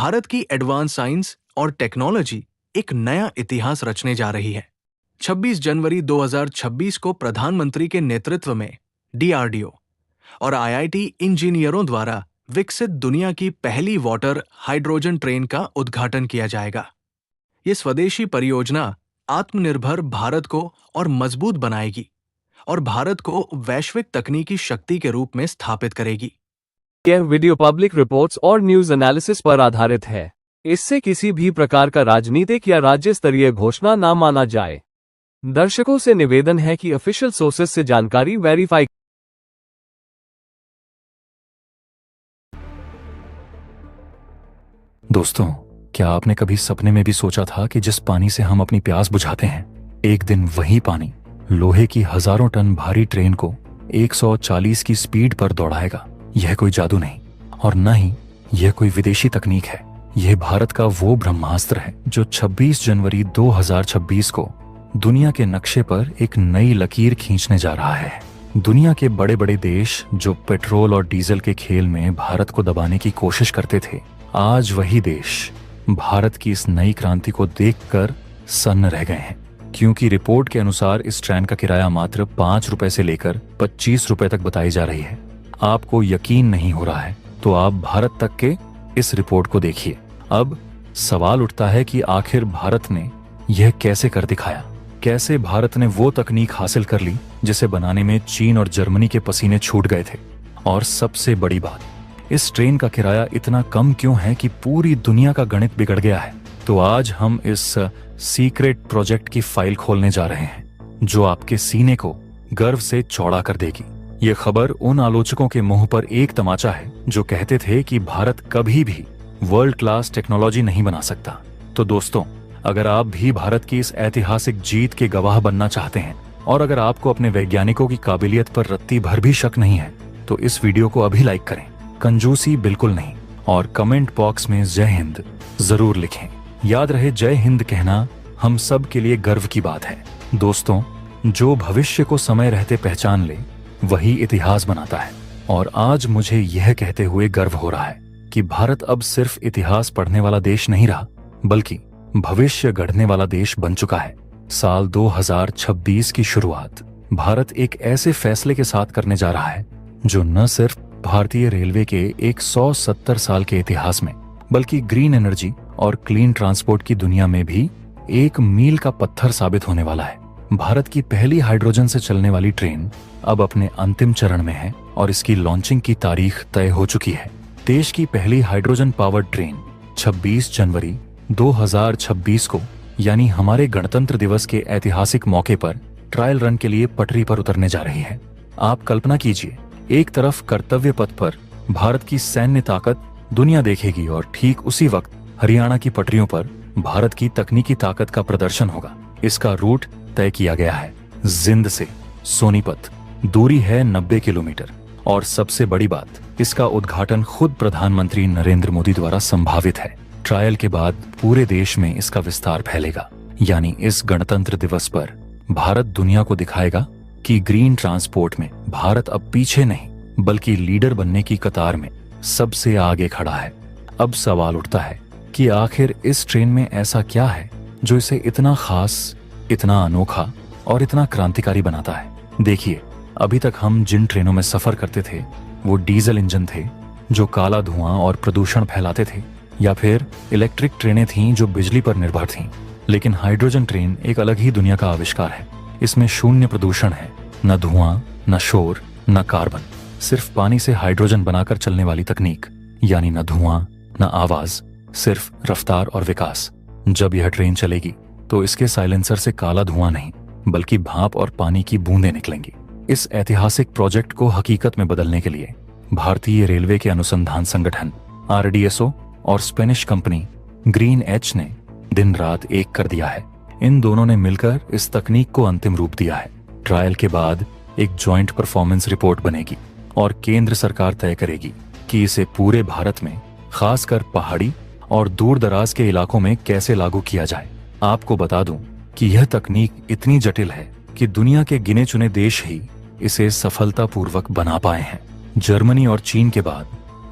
भारत की advance science और technology एक नया इतिहास रचने जा रही है। 26 जनवरी 2026 को प्रधानमंत्री के नेतृत्व में DRDO और IIT इंजीनियरों द्वारा विकसित दुनिया की पहली वाटर हाइड्रोजन ट्रेन का उद्घाटन किया जाएगा। ये स्वदेशी परियोजना आत्मनिर्भर भारत को और मजबूत बनाएगी और भारत को वैश्विक तकनीकी शक्ति के रूप में स्थापित करेगी। यह वीडियो पब्लिक रिपोर्ट्स और न्यूज एनालिसिस पर आधारित है। इससे किसी भी प्रकार का राजनीतिक या राज्य स्तरीय घोषणा ना माना जाए। दर्शकों से निवेदन है कि ऑफिशियल सोर्सेज से जानकारी वेरीफाई। दोस्तों, क्या आपने कभी सपने में भी सोचा था कि जिस पानी से हम अपनी प्यास बुझाते हैं, एक दिन वही पानी लोहे की हजारों टन भारी ट्रेन को 140 की स्पीड पर दौड़ाएगा? यह कोई जादू नहीं और न ही यह कोई विदेशी तकनीक है। यह भारत का वो ब्रह्मास्त्र है जो 26 जनवरी 2026 को दुनिया के नक्शे पर एक नई लकीर खींचने जा रहा है। दुनिया के बड़े बड़े देश जो पेट्रोल और डीजल के खेल में भारत को दबाने की कोशिश करते थे, आज वही देश भारत की इस नई क्रांति को देखकर सन्न रह गए हैं। क्योंकि रिपोर्ट के अनुसार इस ट्रेन का किराया मात्र 5 रुपए से लेकर 25 रुपए तक बताई जा रही है। आपको यकीन नहीं हो रहा है तो आप भारत तक के इस रिपोर्ट को देखिए। अब सवाल उठता है कि आखिर भारत ने यह कैसे कर दिखाया? कैसे भारत ने वो तकनीक हासिल कर ली जिसे बनाने में चीन और जर्मनी के पसीने छूट गए थे? और सबसे बड़ी बात, इस ट्रेन का किराया इतना कम क्यों है कि पूरी दुनिया का गणित बिगड़ गया है? तो आज हम इस सीक्रेट प्रोजेक्ट की फाइल खोलने जा रहे हैं जो आपके सीने को गर्व से चौड़ा कर देगी। ये खबर उन आलोचकों के मुंह पर एक तमाचा है जो कहते थे कि भारत कभी भी वर्ल्ड क्लास टेक्नोलॉजी नहीं बना सकता। तो दोस्तों, अगर आप भी भारत की इस ऐतिहासिक जीत के गवाह बनना चाहते हैं और अगर आपको अपने वैज्ञानिकों की काबिलियत पर रत्ती भर भी शक नहीं है तो इस वीडियो को अभी लाइक करें, कंजूसी बिल्कुल नहीं, और कमेंट बॉक्स में जय हिंद जरूर लिखें। याद रहे, जय हिंद कहना हम सब के लिए गर्व की बात है। दोस्तों, जो भविष्य को समय रहते पहचान ले वही इतिहास बनाता है। और आज मुझे यह कहते हुए गर्व हो रहा है कि भारत अब सिर्फ इतिहास पढ़ने वाला देश नहीं रहा, बल्कि भविष्य गढ़ने वाला देश बन चुका है। साल 2026 की शुरुआत भारत एक ऐसे फैसले के साथ करने जा रहा है जो न सिर्फ भारतीय रेलवे के 170 साल के इतिहास में, बल्कि ग्रीन एनर्जी और क्लीन ट्रांसपोर्ट की दुनिया में भी एक मील का पत्थर साबित होने वाला है। भारत की पहली हाइड्रोजन से चलने वाली ट्रेन अब अपने अंतिम चरण में है और इसकी लॉन्चिंग की तारीख तय हो चुकी है। देश की पहली हाइड्रोजन पावर्ड ट्रेन 26 जनवरी 2026 को, यानी हमारे गणतंत्र दिवस के ऐतिहासिक मौके पर ट्रायल रन के लिए पटरी पर उतरने जा रही है। आप कल्पना कीजिए, एक तरफ कर्तव्य पथ पर भारत की सैन्य ताकत दुनिया देखेगी और ठीक उसी वक्त हरियाणा की पटरियों पर भारत की तकनीकी ताकत का प्रदर्शन होगा। इसका रूट तय किया गया है, जिंद से सोनीपत। दूरी है 90 किलोमीटर और सबसे बड़ी बात, इसका उद्घाटन खुद प्रधानमंत्री नरेंद्र मोदी द्वारा संभावित है। ट्रायल के बाद पूरे देश में इसका विस्तार फैलेगा। यानी इस गणतंत्र दिवस पर भारत दुनिया को दिखाएगा कि ग्रीन ट्रांसपोर्ट में भारत अब पीछे नहीं बल्कि लीडर बनने की कतार में सबसे आगे खड़ा है। अब सवाल उठता है कि आखिर इस ट्रेन में ऐसा क्या है जो इसे इतना खास, इतना अनोखा और इतना क्रांतिकारी बनाता है? देखिए, अभी तक हम जिन ट्रेनों में सफर करते थे वो डीजल इंजन थे जो काला धुआं और प्रदूषण फैलाते थे, या फिर इलेक्ट्रिक ट्रेनें थीं जो बिजली पर निर्भर थीं। लेकिन हाइड्रोजन ट्रेन एक अलग ही दुनिया का आविष्कार है। इसमें शून्य प्रदूषण है, न धुआं, न शोर, न कार्बन, सिर्फ पानी से हाइड्रोजन बनाकर चलने वाली तकनीक। यानी न धुआं, न आवाज, सिर्फ रफ्तार और विकास। जब यह ट्रेन चलेगी तो इसके साइलेंसर से काला धुआं नहीं बल्कि भाप और पानी की बूंदें निकलेंगी। इस ऐतिहासिक प्रोजेक्ट को हकीकत में बदलने के लिए भारतीय रेलवे के अनुसंधान संगठन RDSO और स्पेनिश कंपनी ग्रीन एच ने दिन रात एक कर दिया है। इन दोनों ने मिलकर इस तकनीक को अंतिम रूप दिया है। ट्रायल के बाद एक जॉइंट परफॉर्मेंस रिपोर्ट बनेगी और केंद्र सरकार तय करेगी कि इसे पूरे भारत में, खासकर पहाड़ी और दूर दराज के इलाकों में कैसे लागू किया जाए। आपको बता दूं कि यह तकनीक इतनी जटिल है कि दुनिया के गिने चुने देश ही इसे सफलतापूर्वक बना पाए हैं। जर्मनी और चीन के बाद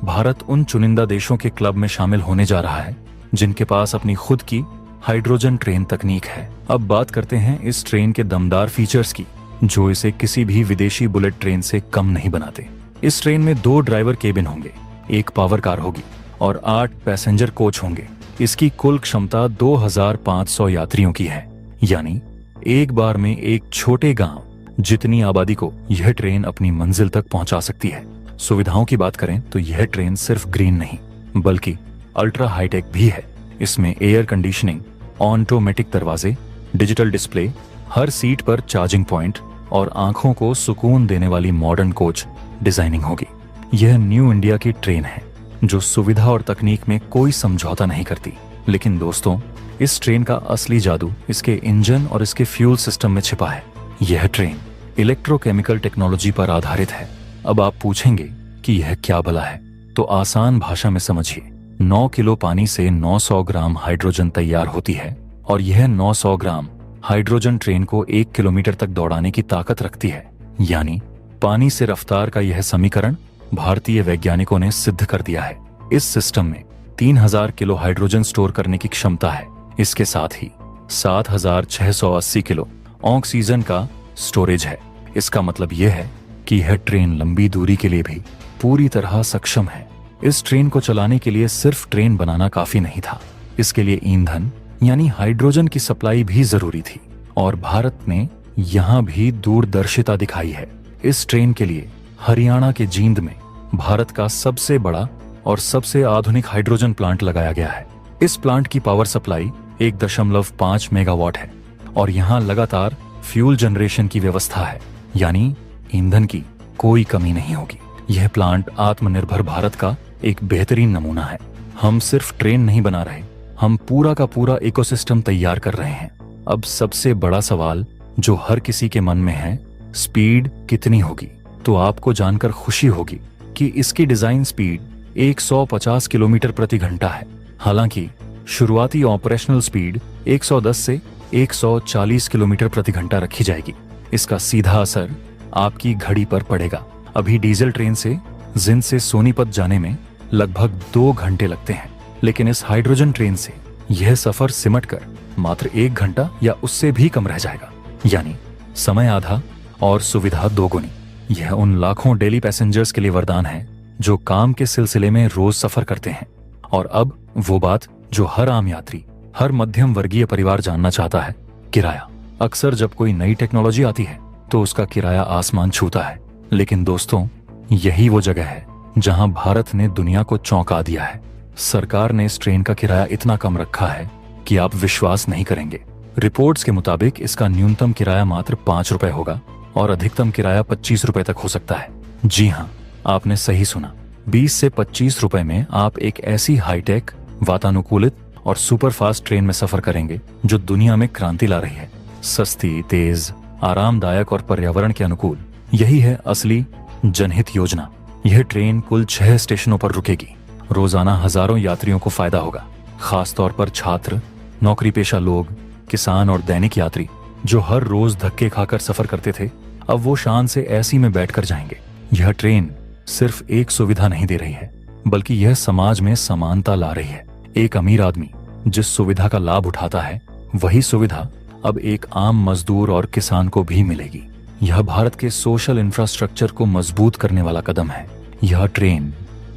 भारत उन चुनिंदा देशों के क्लब में शामिल होने जा रहा है जिनके पास अपनी खुद की हाइड्रोजन ट्रेन तकनीक है। अब बात करते हैं इस ट्रेन के दमदार फीचर्स की, जो इसे किसी भी विदेशी बुलेट ट्रेन से कम नहीं बनाते। इस ट्रेन में 2 ड्राइवर केबिन होंगे, 1 पावर कार होगी और 8 पैसेंजर कोच होंगे। इसकी कुल क्षमता 2500 यात्रियों की है, यानी एक बार में एक छोटे गांव जितनी आबादी को यह ट्रेन अपनी मंजिल तक पहुंचा सकती है। सुविधाओं की बात करें तो यह ट्रेन सिर्फ ग्रीन नहीं बल्कि अल्ट्रा हाईटेक भी है। इसमें एयर कंडीशनिंग, ऑटोमेटिक दरवाजे, डिजिटल डिस्प्ले, हर सीट पर चार्जिंग पॉइंट और आंखों को सुकून देने वाली मॉडर्न कोच डिजाइनिंग होगी। यह न्यू इंडिया की ट्रेन है जो सुविधा और तकनीक में कोई समझौता नहीं करती। लेकिन दोस्तों, इस ट्रेन का असली जादू इसके इंजन और इसके फ्यूल सिस्टम में छिपा है। यह ट्रेन इलेक्ट्रोकेमिकल टेक्नोलॉजी पर आधारित है। अब आप पूछेंगे कि यह क्या भला है, तो आसान भाषा में समझिए। 9 किलो पानी से 900 ग्राम हाइड्रोजन तैयार होती है और यह 900 ग्राम हाइड्रोजन ट्रेन को 1 किलोमीटर तक दौड़ाने की ताकत रखती है। यानी पानी से रफ्तार का यह समीकरण भारतीय वैज्ञानिकों ने सिद्ध कर दिया है। इस सिस्टम में 3000 किलो हाइड्रोजन स्टोर करने की क्षमता है। इसके साथ ही 7680 किलो ऑक्सीजन का स्टोरेज है। इसका मतलब यह है कि यह ट्रेन लंबी दूरी के लिए भी पूरी तरह सक्षम है। इस ट्रेन को चलाने के लिए सिर्फ ट्रेन बनाना काफी नहीं था, इसके लिए ईंधन यानी हाइड्रोजन की सप्लाई भी जरूरी थी और भारत ने यहां भी दूरदर्शिता दिखाई है। इस ट्रेन के लिए हरियाणा के जींद में भारत का सबसे बड़ा और सबसे आधुनिक हाइड्रोजन प्लांट लगाया गया है। इस प्लांट की पावर सप्लाई 1.5 मेगावाट है और यहाँ लगातार फ्यूल जनरेशन की व्यवस्था है, यानी ईंधन की कोई कमी नहीं होगी। यह प्लांट आत्मनिर्भर भारत का एक बेहतरीन नमूना है। हम सिर्फ ट्रेन नहीं बना रहे, हम पूरा का पूरा इकोसिस्टम तैयार कर रहे हैं। अब सबसे बड़ा सवाल जो हर किसी के मन में है, स्पीड कितनी होगी? तो आपको जानकर खुशी होगी कि इसकी डिजाइन स्पीड 150 किलोमीटर प्रति घंटा है। हालांकि शुरुआती ऑपरेशनल स्पीड 110 से 140 किलोमीटर प्रति घंटा रखी जाएगी। इसका सीधा असर आपकी घड़ी पर पड़ेगा। अभी डीजल ट्रेन से जिंद से सोनीपत जाने में लगभग 2 घंटे लगते हैं, लेकिन इस हाइड्रोजन ट्रेन से यह सफर सिमट कर मात्र 1 घंटा या उससे भी कम रह जाएगा, यानी समय आधा और सुविधा 2 गुनी। यह उन लाखों डेली पैसेंजर्स के लिए वरदान है जो काम के सिलसिले में रोज सफर करते हैं। और अब वो बात जो हर आम यात्री, हर मध्यम वर्गीय परिवार जानना चाहता है, किराया। अक्सर जब कोई नई टेक्नोलॉजी आती है तो उसका किराया आसमान छूता है, लेकिन दोस्तों यही वो जगह है जहां भारत ने दुनिया को चौंका दिया है। सरकार ने इस ट्रेन का किराया इतना कम रखा है कि आप विश्वास नहीं करेंगे। रिपोर्ट्स के मुताबिक इसका न्यूनतम किराया मात्र 5 रुपए होगा और अधिकतम किराया 25 रुपए तक हो सकता है। जी हाँ, आपने सही सुना, 20 से 25 रुपए में आप एक ऐसी हाईटेक, वातानुकूलित और सुपरफास्ट ट्रेन में सफर करेंगे जो दुनिया में क्रांति ला रही है। सस्ती, तेज, आरामदायक और पर्यावरण के अनुकूल। यही है असली जनहित योजना। यह ट्रेन कुल 6 स्टेशनों पर रुकेगी। रोजाना हजारों यात्रियों को फायदा होगा, खासतौर पर छात्र, नौकरी पेशा लोग, किसान और दैनिक यात्री जो हर रोज धक्के खाकर सफर करते थे, अब वो शान से एसी में बैठकर जाएंगे। यह ट्रेन सिर्फ एक सुविधा नहीं दे रही है, बल्कि यह समाज में समानता ला रही है। एक अमीर आदमी जिस सुविधा का लाभ उठाता है, वही सुविधा अब एक आम मजदूर और किसान को भी मिलेगी। यह भारत के सोशल इंफ्रास्ट्रक्चर को मजबूत करने वाला कदम है। यह ट्रेन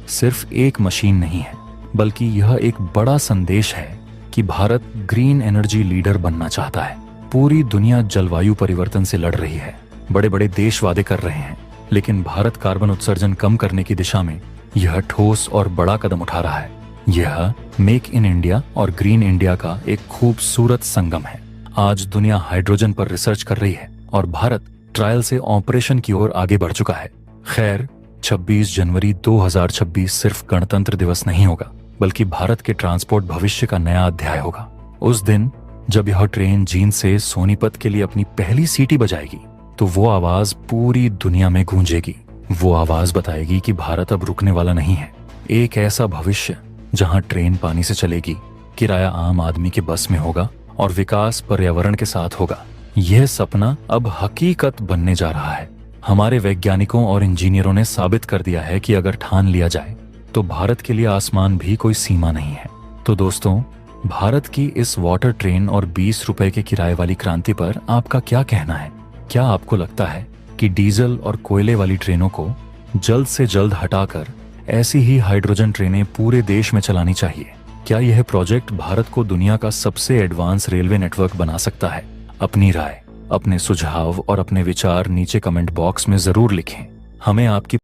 सिर्फ एक मशीन नहीं है, बल्कि यह एक बड़ा संदेश है कि भारत ग्रीन एनर्जी लीडर बनना चाहता है। पूरी दुनिया जलवायु परिवर्तन से लड़ रही है, बड़े बड़े देश वादे कर रहे हैं, लेकिन भारत कार्बन उत्सर्जन कम करने की दिशा में यह ठोस और बड़ा कदम उठा रहा है। यह मेक इन इंडिया और ग्रीन इंडिया का एक खूबसूरत संगम है। आज दुनिया हाइड्रोजन पर रिसर्च कर रही है और भारत ट्रायल से ऑपरेशन की ओर आगे बढ़ चुका है। खैर, 26 जनवरी 2026 सिर्फ गणतंत्र दिवस नहीं होगा, बल्कि भारत के ट्रांसपोर्ट भविष्य का नया अध्याय होगा। उस दिन जब यह ट्रेन जींद से सोनीपत के लिए अपनी पहली सीटी बजाएगी, तो वो आवाज पूरी दुनिया में गूंजेगी। वो आवाज बताएगी कि भारत अब रुकने वाला नहीं है। एक ऐसा भविष्य जहां ट्रेन पानी से चलेगी, किराया आम आदमी के बस में होगा और विकास पर्यावरण के साथ होगा। यह सपना अब हकीकत बनने जा रहा है। हमारे वैज्ञानिकों और इंजीनियरों ने साबित कर दिया है कि अगर ठान लिया जाए तो भारत के लिए आसमान भी कोई सीमा नहीं है। तो दोस्तों, भारत की इस वाटर ट्रेन और 20 रुपए के किराए वाली क्रांति पर आपका क्या कहना है? क्या आपको लगता है कि डीजल और कोयले वाली ट्रेनों को जल्द से जल्द हटाकर ऐसी ही हाइड्रोजन ट्रेनें पूरे देश में चलानी चाहिए? क्या यह प्रोजेक्ट भारत को दुनिया का सबसे एडवांस रेलवे नेटवर्क बना सकता है? अपनी राय, अपने सुझाव और अपने विचार नीचे कमेंट बॉक्स में जरूर लिखें। हमें आपकी